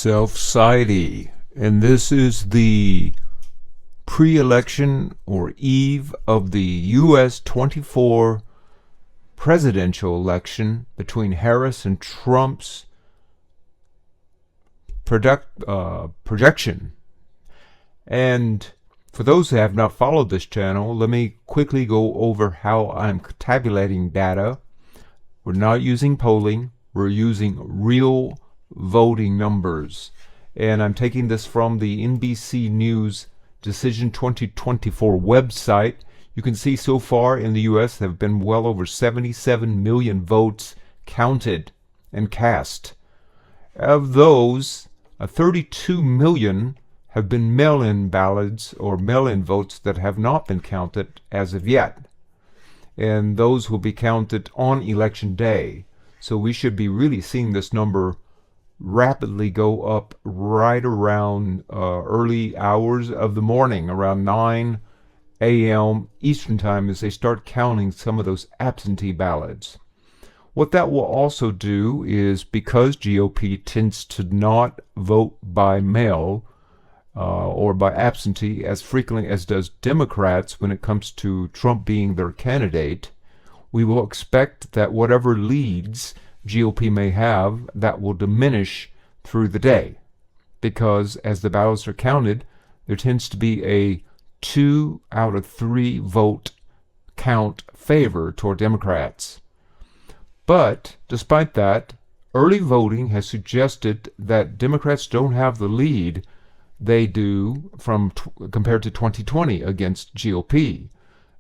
myself, Saidi, and this is the pre-election or eve of the U.S. 24 presidential election between Harris and Trump's projection. And for those who have not followed this channel, let me quickly go over how I'm tabulating data. We're not using polling, we're using real voting numbers. And I'm taking this from the NBC News Decision 2024 website. You can see so far in the U.S. there have been well over 77 million votes counted and cast. Of those, 32 million have been mail-in ballots or mail-in votes that have not been counted as of yet. And those will be counted on election day. So we should be really seeing this number rapidly go up right around early hours of the morning, around 9 a.m. Eastern Time, as they start counting some of those absentee ballots. What that will also do is, because GOP tends to not vote by mail or by absentee as frequently as does Democrats when it comes to Trump being their candidate, we will expect that whatever leads GOP may have, that will diminish through the day, because as the ballots are counted, there tends to be a 2 out of 3 vote count favor toward Democrats. But despite that, early voting has suggested that Democrats don't have the lead they do compared to 2020 against GOP.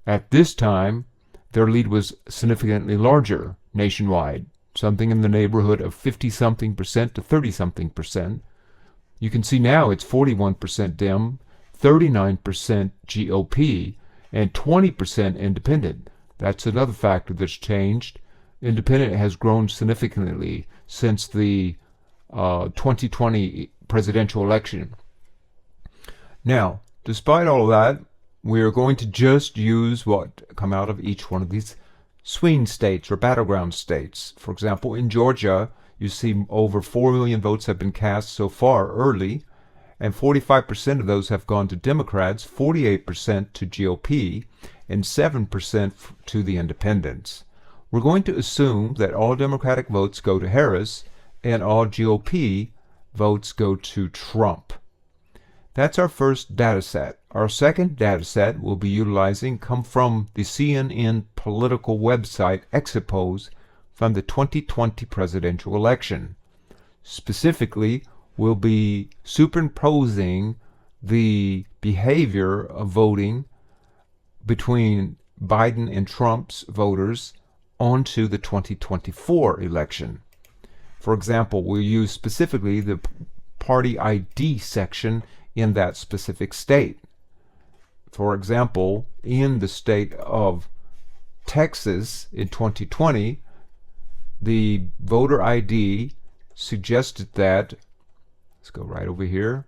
At this time, their lead was significantly larger nationwide, something in the neighborhood of 50-something% to 30-something%. You can see now it's 41% Dem, 39% GOP, and 20% independent. That's another factor that's changed. Independent has grown significantly since the 2020 presidential election. Now, despite all of that, we are going to just use what come out of each one of these swing states or battleground states. For example, in Georgia, you see over 4 million votes have been cast so far early, and 45% of those have gone to Democrats, 48% to GOP, and 7% to the independents. We're going to assume that all Democratic votes go to Harris and all GOP votes go to Trump. That's our first data set. Our second data set we'll be utilizing come from the CNN political website exit polls from the 2020 presidential election. Specifically, we'll be superimposing the behavior of voting between Biden and Trump's voters onto the 2024 election. For example, we'll use specifically the party ID section in that specific state. For example, in the state of Texas in 2020, the voter ID suggested that, let's go right over here.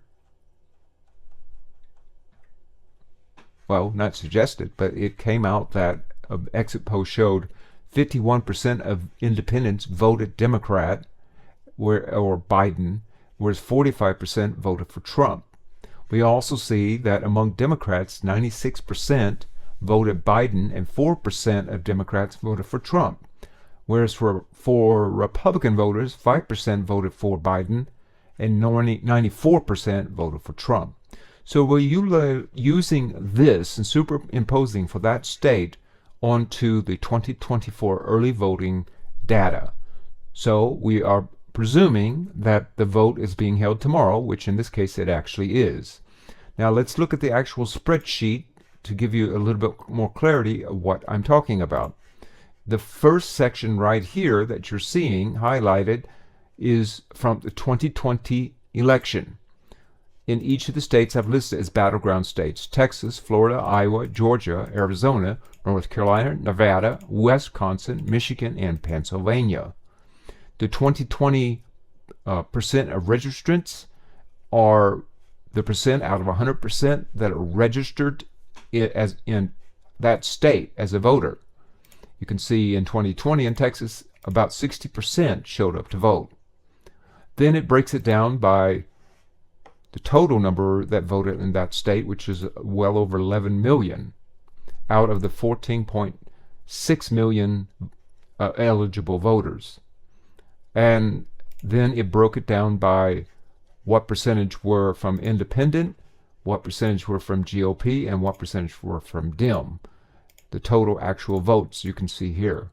Well, not suggested, but it came out that an exit poll showed 51% of independents voted Democrat or Biden, whereas 45% voted for Trump. We also see that among Democrats, 96% voted Biden and 4% of Democrats voted for Trump. Whereas for Republican voters, 5% voted for Biden and 94% voted for Trump. So we're using this and superimposing for that state onto the 2024 early voting data. So we are presuming that the vote is being held tomorrow, which in this case it actually is. Now let's look at the actual spreadsheet to give you a little bit more clarity of what I'm talking about. The first section right here that you're seeing highlighted is from the 2020 election. In each of the states I've listed as battleground states: Texas, Florida, Iowa, Georgia, Arizona, North Carolina, Nevada, Wisconsin, Michigan, and Pennsylvania. The 2020 percent of registrants are the percent out of 100% that are registered as in that state as a voter. You can see in 2020 in Texas, about 60% showed up to vote. Then it breaks it down by the total number that voted in that state, which is well over 11 million out of the 14.6 million eligible voters. And then it broke it down by what percentage were from independent, what percentage were from GOP, and what percentage were from Dem. The total actual votes you can see here.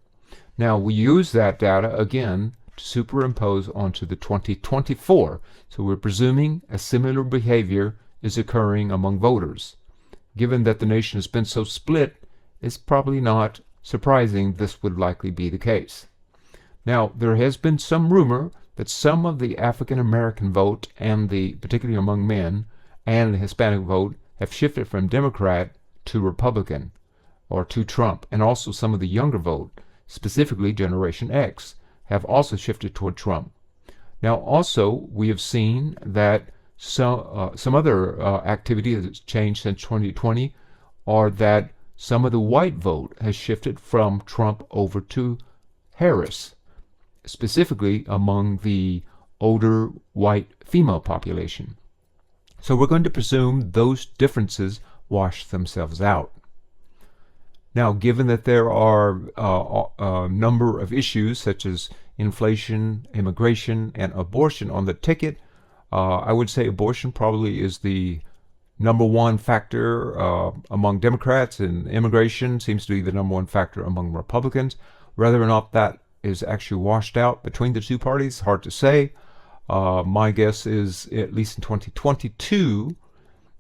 Now we use that data again to superimpose onto the 2024. So we're presuming a similar behavior is occurring among voters. Given that the nation has been so split, it's probably not surprising this would likely be the case. Now, there has been some rumor that some of the African American vote, and particularly among men, and the Hispanic vote have shifted from Democrat to Republican, or to Trump, and also some of the younger vote, specifically Generation X, have also shifted toward Trump. Now, also, we have seen that some other activity that's changed since 2020 are that some of the white vote has shifted from Trump over to Harris, specifically among the older white female population. So we're going to presume those differences wash themselves out. Now, given that there are a number of issues such as inflation, immigration, and abortion on the ticket, I would say abortion probably is the number one factor among Democrats, and immigration seems to be the number one factor among Republicans. Whether or not that is actually washed out between the two parties, hard to say. My guess is, at least in 2022,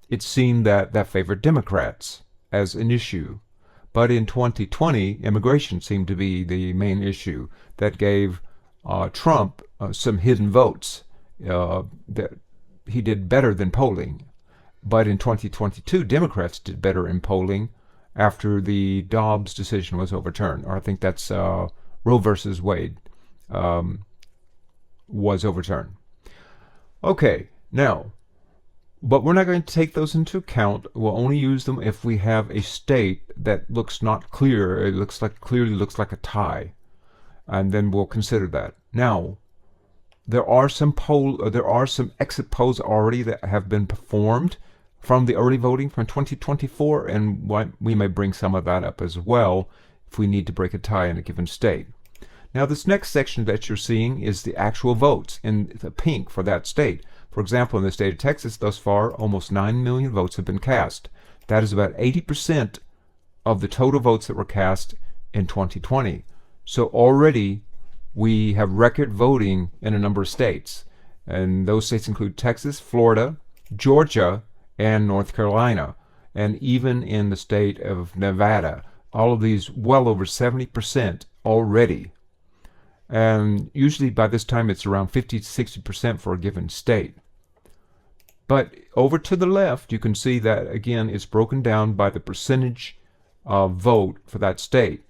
it seemed that favored Democrats as an issue. But in 2020, immigration seemed to be the main issue that gave Trump some hidden votes. That he did better than polling. But in 2022, Democrats did better in polling after the Dobbs decision was overturned. Or I think that's Roe versus Wade was overturned. Okay, now, but we're not going to take those into account. We'll only use them if we have a state that looks not clear. It clearly looks like a tie, and then we'll consider that. Now, there are some exit polls already that have been performed from the early voting from 2024, and we may bring some of that up as well if we need to break a tie in a given state. Now, this next section that you're seeing is the actual votes in the pink for that state. For example, in the state of Texas, thus far, almost 9 million votes have been cast. That is about 80% of the total votes that were cast in 2020. So already we have record voting in a number of states. And those states include Texas, Florida, Georgia, and North Carolina. And even in the state of Nevada, all of these well over 70% already. And usually by this time it's around 50 to 60% for a given state. But over to the left, you can see that, again, it's broken down by the percentage of vote for that state.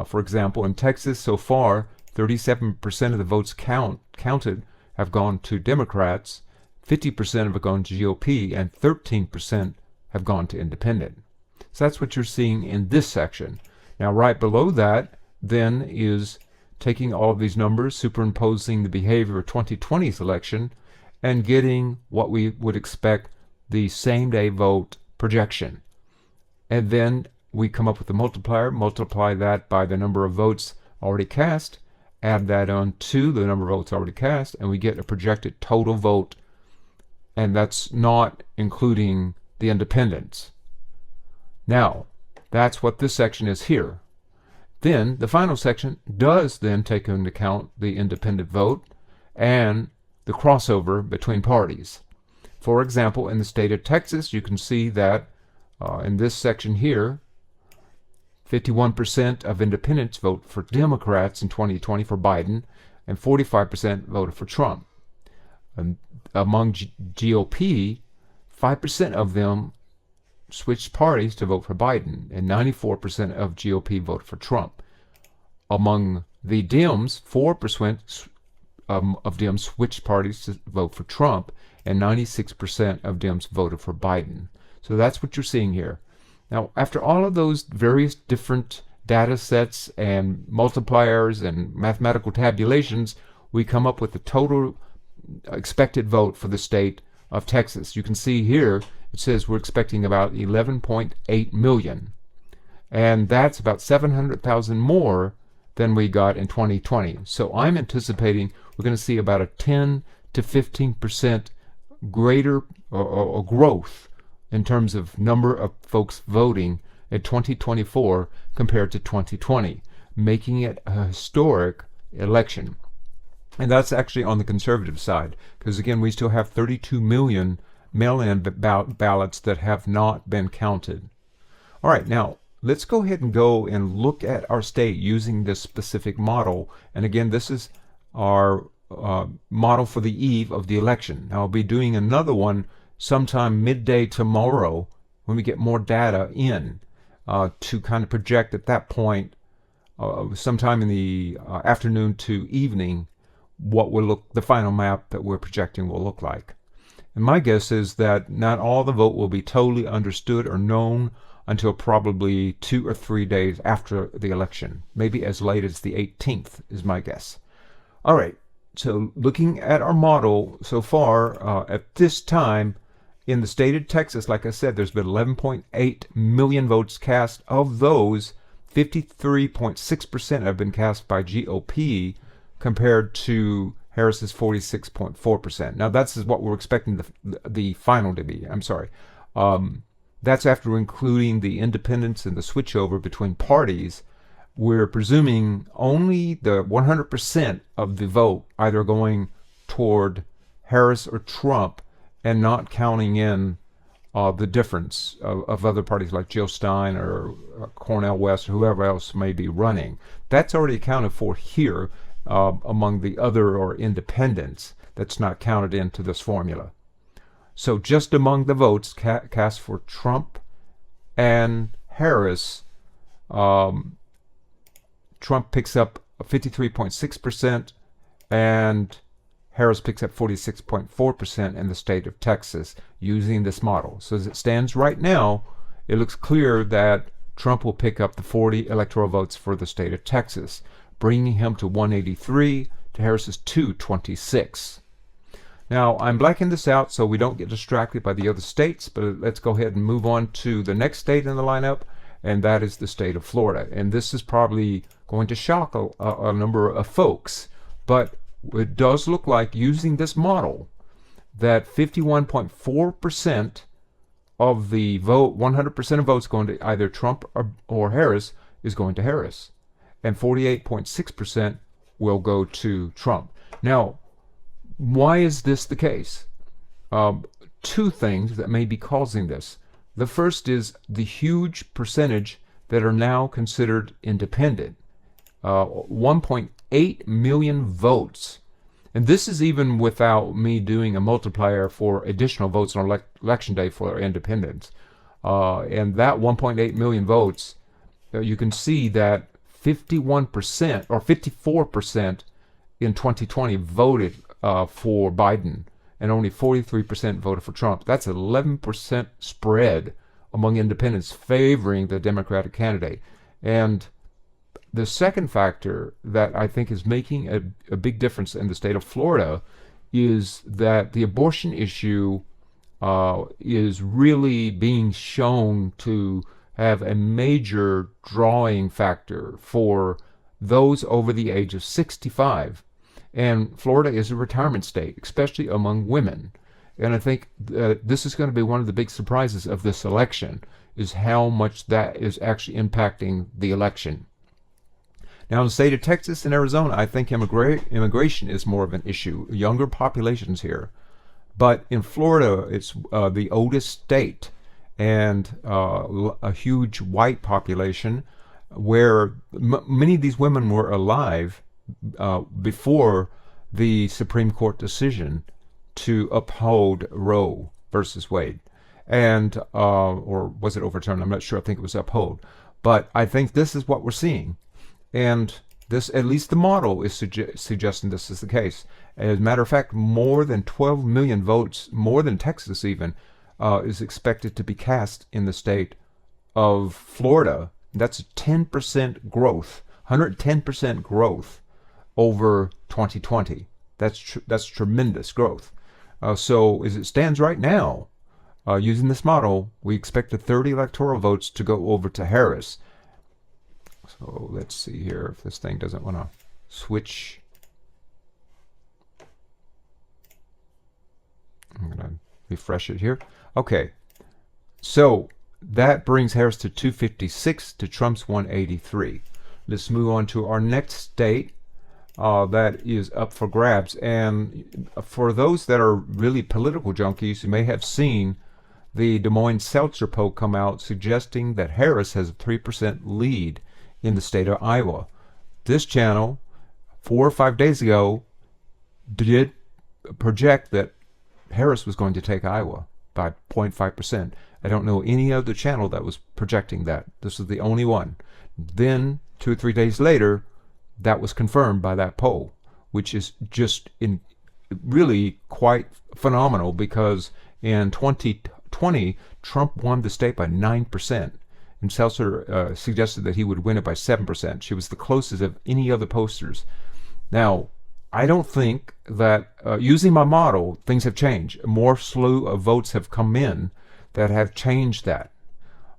For example, in Texas, so far, 37% of the votes counted have gone to Democrats, 50% have gone to GOP, and 13% have gone to independent. So that's what you're seeing in this section. Now, right below that, then, is taking all of these numbers, superimposing the behavior of 2020's election, and getting what we would expect the same-day vote projection. And then we come up with a multiplier, multiply that by the number of votes already cast, add that on to the number of votes already cast, and we get a projected total vote, and that's not including the independents. Now, that's what this section is here. Then, the final section does then take into account the independent vote and the crossover between parties. For example, in the state of Texas, you can see that in this section here, 51% of independents vote for Democrats in 2020 for Biden, and 45% voted for Trump. And among GOP, 5% of them switched parties to vote for Biden, and 94% of GOP voted for Trump. Among the Dems, 4% of Dems switched parties to vote for Trump, and 96% of Dems voted for Biden. So that's what you're seeing here. Now, after all of those various different data sets and multipliers and mathematical tabulations, we come up with the total expected vote for the state of Texas. You can see here it says we're expecting about 11.8 million, and that's about 700,000 more than we got in 2020. So I'm anticipating we're going to see about a 10 to 15% greater or growth in terms of number of folks voting in 2024 compared to 2020, making it a historic election. And that's actually on the conservative side, because again, we still have 32 million mail-in ballots that have not been counted. All right, now let's go ahead and go and look at our state using this specific model. And again, this is our model for the eve of the election. Now I'll be doing another one sometime midday tomorrow when we get more data in to kind of project at that point, sometime in the afternoon to evening, what will the final map that we're projecting will look like. And my guess is that not all the vote will be totally understood or known until probably 2 or 3 days after the election, maybe as late as the 18th is my guess. All right, so looking at our model so far, at this time in the state of Texas, like I said, there's been 11.8 million votes cast. Of those, 53.6% have been cast by GOP, compared to Harris's 46.4%. Now that's what we're expecting the final to be. I'm sorry. That's after including the independents and the switchover between parties. We're presuming only the 100% of the vote either going toward Harris or Trump, and not counting in the difference of other parties like Jill Stein or Cornel West or whoever else may be running. That's already accounted for here among the other or independents. That's not counted into this formula. So just among the votes cast for Trump and Harris, Trump picks up 53.6% and Harris picks up 46.4% in the state of Texas using this model. So as it stands right now, it looks clear that Trump will pick up the 40 electoral votes for the state of Texas, bringing him to 183 to Harris's 226. Now, I'm blacking this out so we don't get distracted by the other states, but let's go ahead and move on to the next state in the lineup, and that is the state of Florida. And this is probably going to shock a number of folks, but it does look like, using this model, that 51.4% of the vote, 100% of votes going to either Trump or Harris, is going to Harris, and 48.6% will go to Trump. Now, why is this the case? Two things that may be causing this. The first is the huge percentage that are now considered independent. 1.8 million votes. And this is even without me doing a multiplier for additional votes on election day for independents. And that 1.8 million votes, you can see that 51% or 54% in 2020 voted for Biden, and only 43% voted for Trump. That's an 11% spread among independents favoring the Democratic candidate. And the second factor that I think is making a big difference in the state of Florida is that the abortion issue is really being shown to have a major drawing factor for those over the age of 65. And Florida is a retirement state, especially among women. And I think this is going to be one of the big surprises of this election, is how much that is actually impacting the election. Now, in the state of Texas and Arizona, I think immigration is more of an issue, younger populations here. But in Florida, it's the oldest state, and a huge white population, where many of these women were alive before the Supreme Court decision to uphold Roe versus Wade, and or was it overturned? I'm not sure. I think it was upheld. But I think this is what we're seeing, and this, at least the model, is suggesting this is the case. As a matter of fact, more than 12 million votes, more than Texas even, is expected to be cast in the state of Florida. That's a 10% growth, 110% growth over 2020. That's tremendous growth. So as it stands right now, using this model, we expect the 30 electoral votes to go over to Harris. So let's see here if this thing doesn't want to switch. I'm going to refresh it here. Okay, so that brings Harris to 256 to Trump's 183. Let's move on to our next state that is up for grabs. And for those that are really political junkies, you may have seen the Des Moines Seltzer poll come out suggesting that Harris has a 3% lead in the state of Iowa. This channel, 4 or 5 days ago, did project that Harris was going to take Iowa by 0.5%. I don't know any other channel that was projecting that. This is the only one. Then 2 or 3 days later, that was confirmed by that poll, which is just really quite phenomenal, because in 2020, Trump won the state by 9%. And Seltzer suggested that he would win it by 7%. She was the closest of any other posters. Now, I don't think that using my model, things have changed. More slew of votes have come in that have changed that.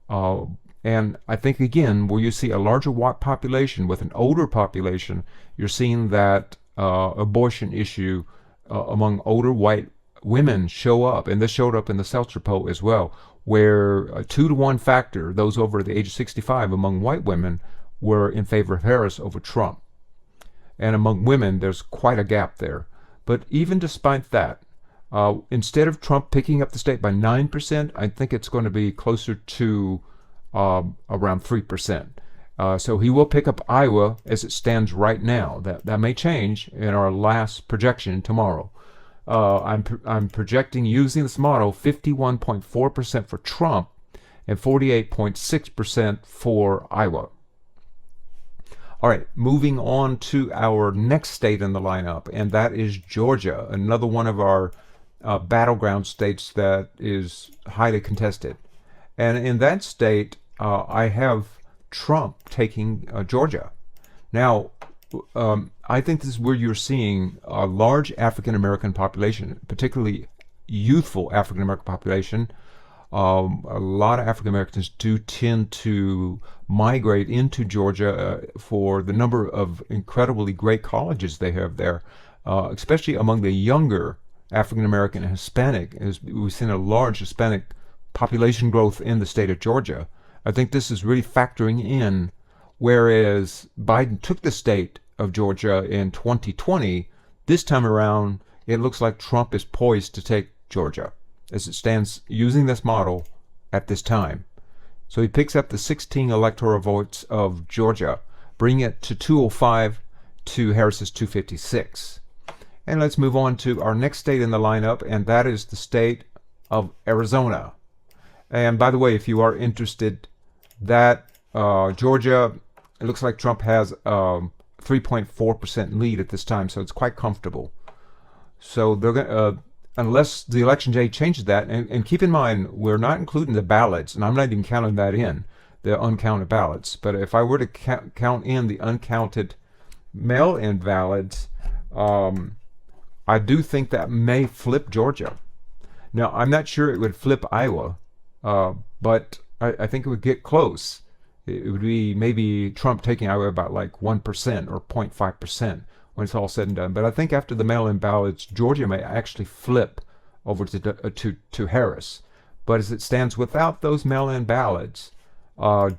And I think, again, where you see a larger white population with an older population, you're seeing that abortion issue among older white women show up. And this showed up in the Seltzer poll as well, where a 2-to-1 factor, those over the age of 65 among white women, were in favor of Harris over Trump. And among women, there's quite a gap there. But even despite that, instead of Trump picking up the state by 9%, I think it's going to be closer to around 3%. So he will pick up Iowa as it stands right now. That may change in our last projection tomorrow. I'm projecting, using this model, 51.4% for Trump and 48.6% for Iowa. All right, moving on to our next state in the lineup, and that is Georgia, another one of our battleground states that is highly contested. And in that state, I have Trump taking Georgia. Now, I think this is where you're seeing a large African-American population, particularly youthful African-American population. A lot of African-Americans do tend to migrate into Georgia for the number of incredibly great colleges they have there, especially among the younger African-American and Hispanic. We've seen a large Hispanic population growth in the state of Georgia. I think this is really factoring in, whereas Biden took the state of Georgia in 2020, this time around, it looks like Trump is poised to take Georgia as it stands using this model at this time. So he picks up the 16 electoral votes of Georgia, bringing it to 205 to Harris's 256. And let's move on to our next state in the lineup, and that is the state of Arizona. And by the way, if you are interested, that Georgia, it looks like Trump has 3.4% lead at this time, so it's quite comfortable. So they're going unless the election day changes that, and keep in mind, we're not including the ballots, and I'm not even counting that in, the uncounted ballots. But if I were to count in the uncounted mail-in ballots, I do think that may flip Georgia. Now, I'm not sure it would flip Iowa, but I think it would get close. It would be maybe Trump taking Iowa about like 1% or 0.5%. when it's all said and done. But I think after the mail-in ballots, Georgia may actually flip over to Harris. But as it stands without those mail-in ballots,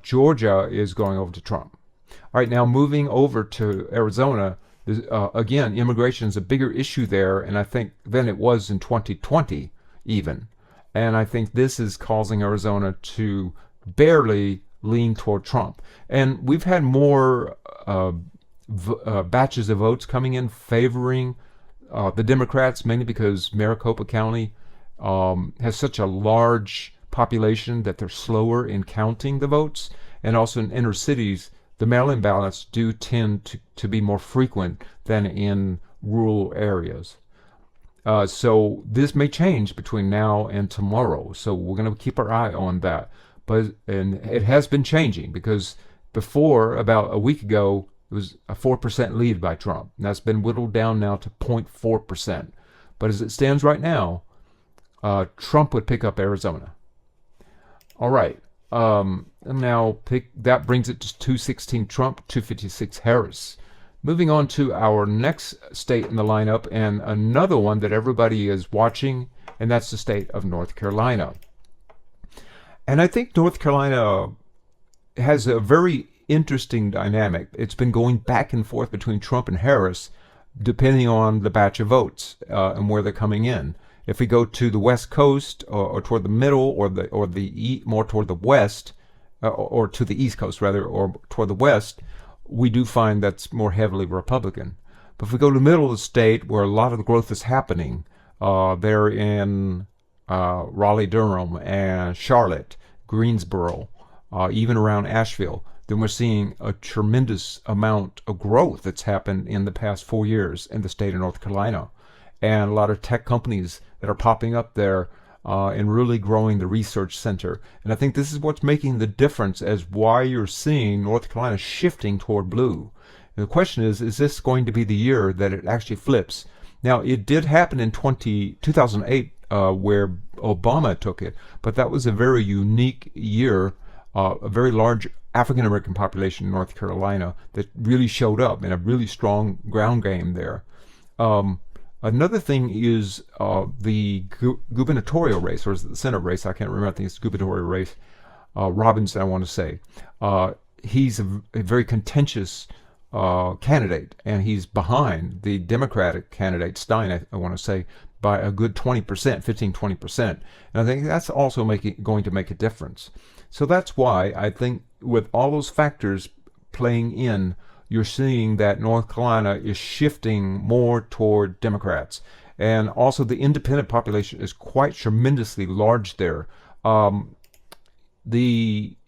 Georgia is going over to Trump. All right, now moving over to Arizona, again, immigration is a bigger issue there, and I think than it was in 2020 even. And I think this is causing Arizona to barely lean toward Trump. And we've had more batches of votes coming in favoring the Democrats, mainly because Maricopa County has such a large population that they're slower in counting the votes. And also in inner cities, the mail-in ballots do tend to be more frequent than in rural areas. So this may change between now and tomorrow. So we're going to keep our eye on that. And it has been changing, because before, about a week ago, It was a 4% lead by Trump. And that's been whittled down now to 0.4%. But as it stands right now, Trump would pick up Arizona. All right. That brings it to 216 Trump, 256 Harris. Moving on to our next state in the lineup, and another one that everybody is watching, and that's the state of North Carolina. And I think North Carolina has a very interesting dynamic. It's been going back and forth between Trump and Harris, depending on the batch of votes and where they're coming in. If we go to the West Coast or toward the middle more toward the West, or to the East Coast rather, or toward the West, we do find that's more heavily Republican. But if we go to the middle of the state where a lot of the growth is happening, they're in Raleigh-Durham and Charlotte, Greensboro, even around Asheville, then we're seeing a tremendous amount of growth that's happened in the past 4 years in the state of North Carolina. And a lot of tech companies that are popping up there and really growing the research center. And I think this is what's making the difference as why you're seeing North Carolina shifting toward blue. And the question is this going to be the year that it actually flips? Now, it did happen in 2008 where Obama took it, but that was a very unique year, a very large African-American population in North Carolina that really showed up in a really strong ground game there. Another thing is the gubernatorial race, or is it the Senate race? I can't remember. I think it's the gubernatorial race. Robinson, I want to say. He's a very contentious candidate, and he's behind the Democratic candidate, Stein, I want to say, by a good 20%, 15-20%. And I think that's also going to make a difference. So that's why I think with all those factors playing in, you're seeing that North Carolina is shifting more toward Democrats. And also the independent population is quite tremendously large there. In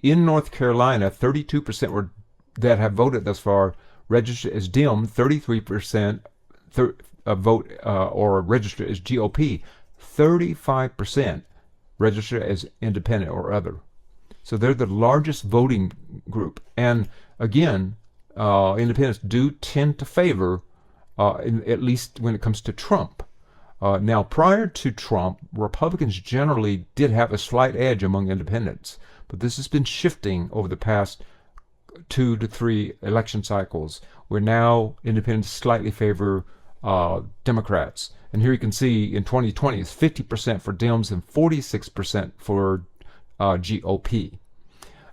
North Carolina, 32% that have voted thus far registered as Dem, 33% vote or register as GOP, 35% register as independent or other. So they're the largest voting group. And again, independents do tend to favor, at least when it comes to Trump. Now, prior to Trump, Republicans generally did have a slight edge among independents, but this has been shifting over the past 2 to 3 election cycles, where now independents slightly favor Democrats. And here you can see in 2020 it's 50% for Dems and 46% for GOP.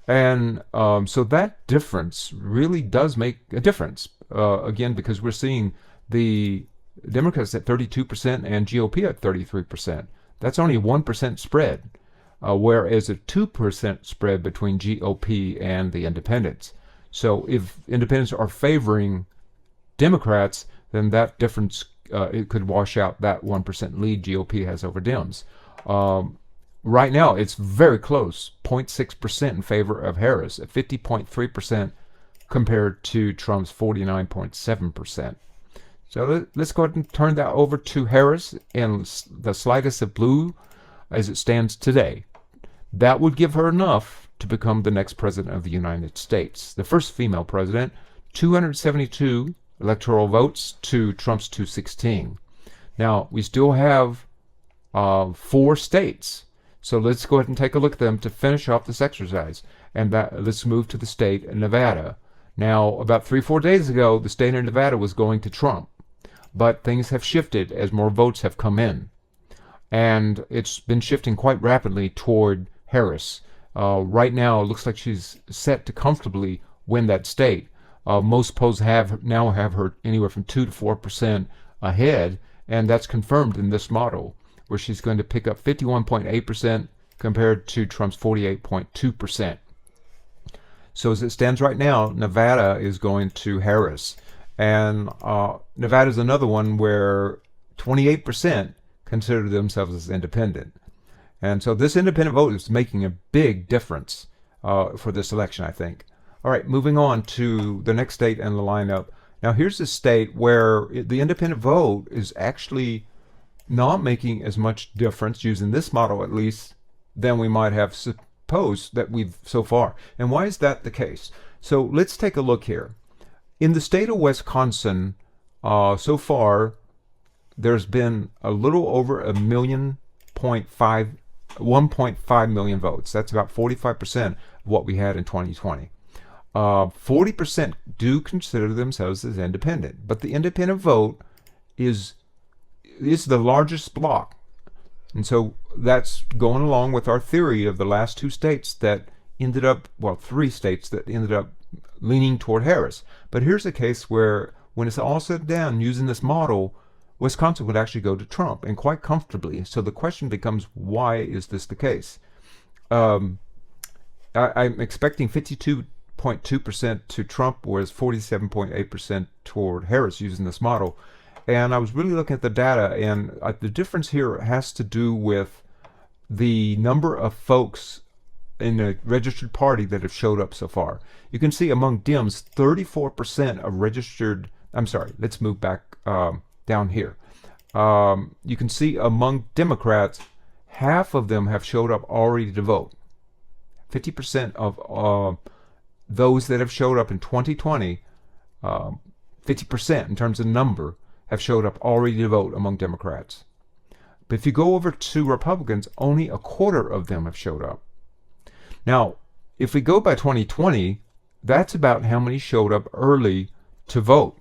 And so that difference really does make a difference, again, because we're seeing the Democrats at 32% and GOP at 33%. That's only a 1% spread, whereas a 2% spread between GOP and the independents. So if independents are favoring Democrats, then that difference, it could wash out that 1% lead GOP has over Dems. Right now, it's very close, 0.6% in favor of Harris, at 50.3% compared to Trump's 49.7%. So let's go ahead and turn that over to Harris in the slightest of blue as it stands today. That would give her enough to become the next president of the United States. The first female president, 272 electoral votes to Trump's 216. Now, we still have 4 states. So let's go ahead and take a look at them to finish off this exercise. And let's move to the state of Nevada. Now, about 3-4 days ago, the state of Nevada was going to Trump. But things have shifted as more votes have come in. And it's been shifting quite rapidly toward Harris. Right now, it looks like she's set to comfortably win that state. Most polls now have her anywhere from 2 to 4% ahead, and that's confirmed in this model, where she's going to pick up 51.8% compared to Trump's 48.2%. So as it stands right now, Nevada is going to Harris. And Nevada is another one where 28% consider themselves as independent. And so this independent vote is making a big difference for this election, I think. All right, moving on to the next state in the lineup. Now here's a state where the independent vote is actually not making as much difference, using this model at least, than we might have supposed that we've so far. And why is that the case? So let's take a look here. In the state of Wisconsin, so far, there's been a little over 1.5 million votes. That's about 45% of what we had in 2020. 40% do consider themselves as independent, but the independent vote is the largest block. And so that's going along with our theory of the last two states that ended up, well, three states that ended up leaning toward Harris. But here's a case where, when it's all said and done, using this model, Wisconsin would actually go to Trump, and quite comfortably. So the question becomes, why is this the case? I'm expecting 52.2% to Trump, whereas 47.8% toward Harris using this model. And I was really looking at the data, and the difference here has to do with the number of folks in the registered party that have showed up so far. You can see among Dems, 34% of registered, I'm sorry, let's move back down here. You can see among Democrats, half of them have showed up already to vote. 50% of those that have showed up in 2020, 50% in terms of number, have showed up already to vote among Democrats. But if you go over to Republicans, only a quarter of them have showed up. Now, if we go by 2020, that's about how many showed up early to vote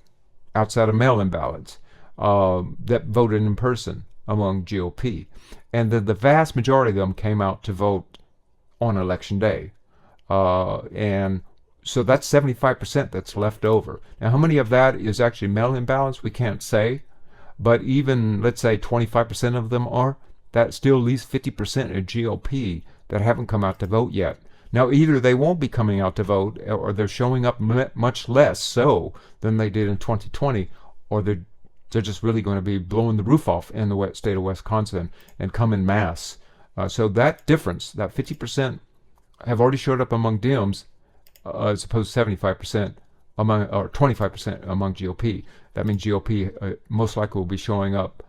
outside of mail-in ballots that voted in person among GOP. And the vast majority of them came out to vote on Election Day. And so that's 75% that's left over. Now, how many of that is actually mail-in ballots? We can't say. But even, let's say, 25% of them are, that still leaves 50% of GOP that haven't come out to vote yet. Now, either they won't be coming out to vote, or they're showing up much less so than they did in 2020, or they're just really going to be blowing the roof off in the state of Wisconsin and come in mass. So that difference, that 50% have already showed up among Dems, as opposed to 75% among, or 25% among GOP. That means GOP most likely will be showing up,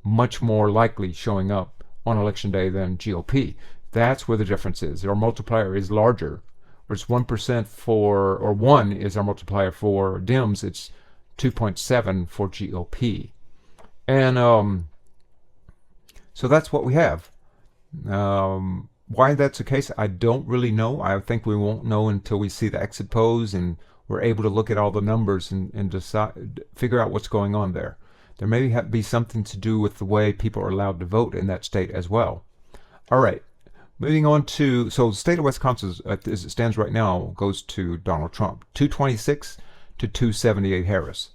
much more likely showing up on Election Day than GOP. That's where the difference is. Our multiplier is larger. Whereas 1% for, or 1 is our multiplier for Dems, it's 2.7 for GOP. And so that's what we have. Why that's the case, I don't really know. I think we won't know until we see the exit polls and we're able to look at all the numbers and decide, figure out what's going on there. There may be something to do with the way people are allowed to vote in that state as well. All right, moving on to, so the state of Wisconsin, as it stands right now, goes to Donald Trump, 226 to 278 Harris.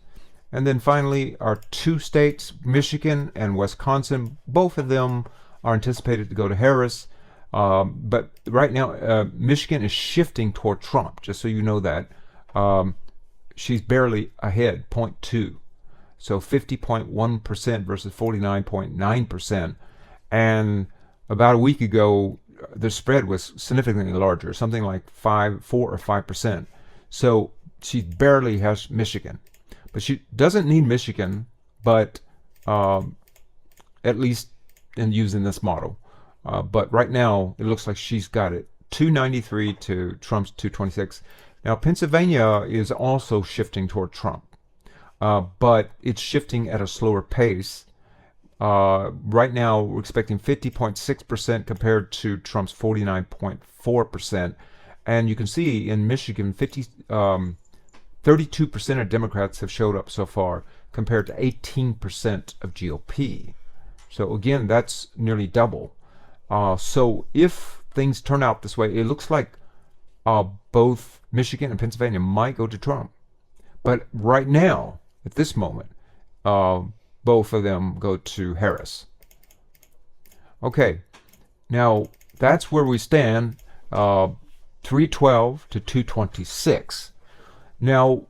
And then finally, our two states, Michigan and Wisconsin, both of them are anticipated to go to Harris. But right now, Michigan is shifting toward Trump, just so you know that. She's barely ahead, 0.2. So 50.1% versus 49.9%. And about a week ago, the spread was significantly larger, something like 4 or 5%. So she barely has Michigan. But she doesn't need Michigan, but at least in using this model. But right now, it looks like she's got it. 293 to Trump's 226. Now, Pennsylvania is also shifting toward Trump, but it's shifting at a slower pace. Right now, we're expecting 50.6% compared to Trump's 49.4%. And you can see in Michigan, 32% of Democrats have showed up so far compared to 18% of GOP. So again, that's nearly double. So if things turn out this way, it looks like both Michigan and Pennsylvania might go to Trump. But right now, at this moment, both of them go to Harris. Okay, now that's where we stand, 312 to 226. Now,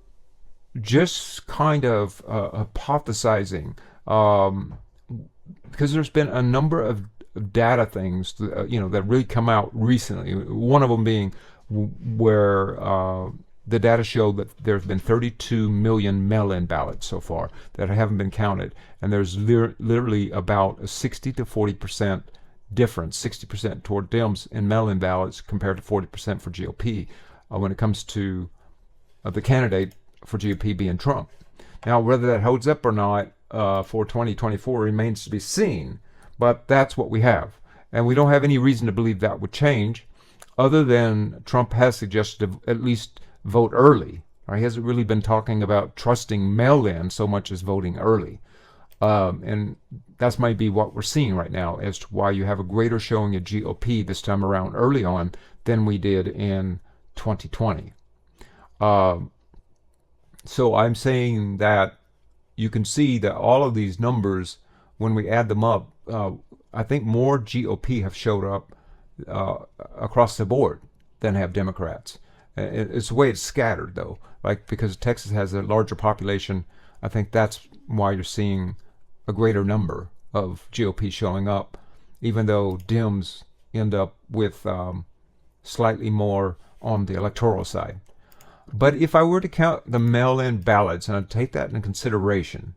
just kind of hypothesizing, because there's been a number of data things, that really come out recently. One of them being where the data show that there's been 32 million mail-in ballots so far that haven't been counted, and there's literally about a 60 to 40% difference, 60% toward Dems in mail-in ballots compared to 40% for GOP when it comes to the candidate for GOP being Trump. Now, whether that holds up or not for 2024 remains to be seen, but that's what we have. And we don't have any reason to believe that would change, other than Trump has suggested to at least vote early. He hasn't really been talking about trusting mail-in so much as voting early. And that's might be what we're seeing right now as to why you have a greater showing of GOP this time around early on than we did in 2020. So I'm saying that you can see that all of these numbers, when we add them up, I think more GOP have showed up across the board than have Democrats. It's the way it's scattered, though. Like, because Texas has a larger population, I think that's why you're seeing a greater number of GOP showing up, even though Dems end up with slightly more on the electoral side. But if I were to count the mail-in ballots, and I'd take that into consideration,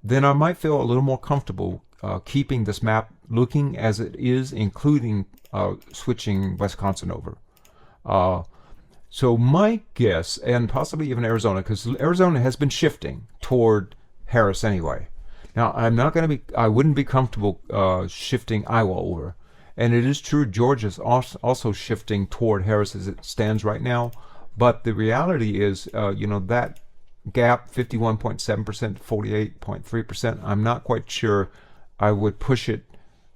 then I might feel a little more comfortable keeping this map looking as it is, including switching Wisconsin over. So my guess, and possibly even Arizona, because Arizona has been shifting toward Harris anyway. Now, I wouldn't be comfortable shifting Iowa over. And it is true Georgia's also shifting toward Harris as it stands right now. But the reality is, that gap, 51.7%, 48.3%, I'm not quite sure I would push it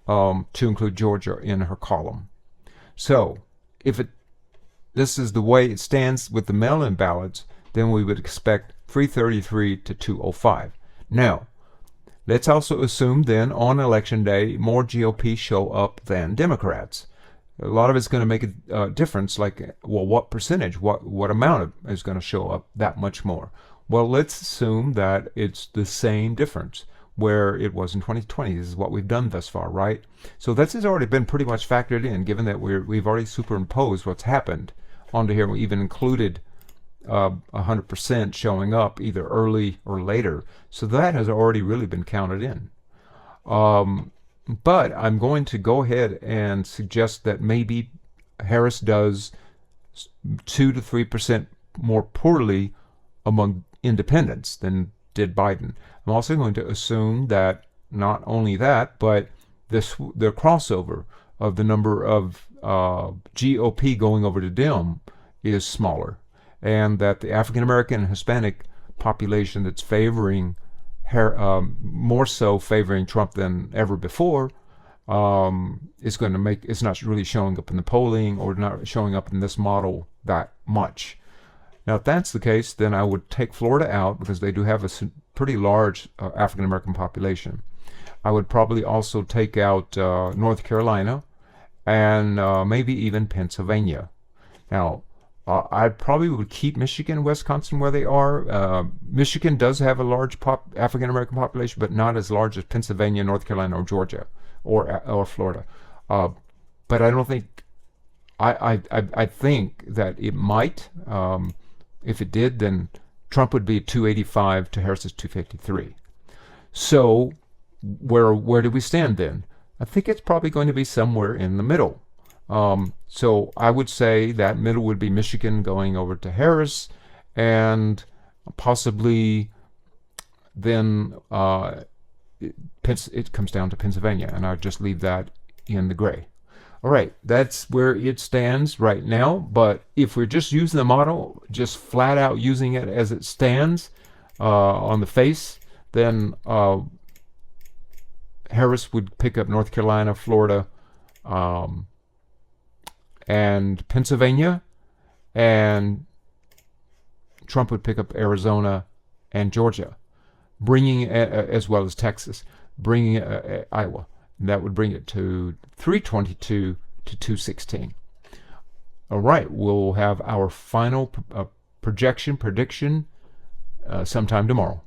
to include Georgia in her column. So, if this is the way it stands with the mail-in ballots, then we would expect 333 to 205. Now, let's also assume then on election day more GOP show up than Democrats. A lot of it's going to make a difference, like, well, what percentage, what amount is going to show up that much more? Well, let's assume that it's the same difference where it was in 2020. This is what we've done thus far, right? So this has already been pretty much factored in, given that we've already superimposed what's happened onto here. We even included 100% showing up either early or later. So that has already really been counted in. But I'm going to go ahead and suggest that maybe Harris does 2 to 3% more poorly among independents than did Biden. I'm also going to assume that not only that, but the crossover of the number of GOP going over to Dem is smaller, and that the African American and Hispanic population that's favoring more so favoring Trump than ever before is going to make it's not really showing up in the polling or not showing up in this model that much. Now, if that's the case, then I would take Florida out because they do have a pretty large African American population. I would probably also take out North Carolina and maybe even Pennsylvania. Now, I probably would keep Michigan and Wisconsin where they are. Michigan does have a large African American population, but not as large as Pennsylvania, North Carolina, or Georgia, or Florida. But I don't think. I think that it might. If it did, then Trump would be 285 to Harris's 253. So where do we stand then? I think it's probably going to be somewhere in the middle. So I would say that middle would be Michigan going over to Harris, and possibly then it comes down to Pennsylvania, and I'd just leave that in the gray. All right, that's where it stands right now. But if we're just using the model, just flat out using it as it stands on the face, then Harris would pick up North Carolina, Florida, and Pennsylvania, and Trump would pick up Arizona and Georgia, bringing as well as Texas, bringing Iowa. That would bring it to 322 to 216. All right, we'll have our final prediction sometime tomorrow.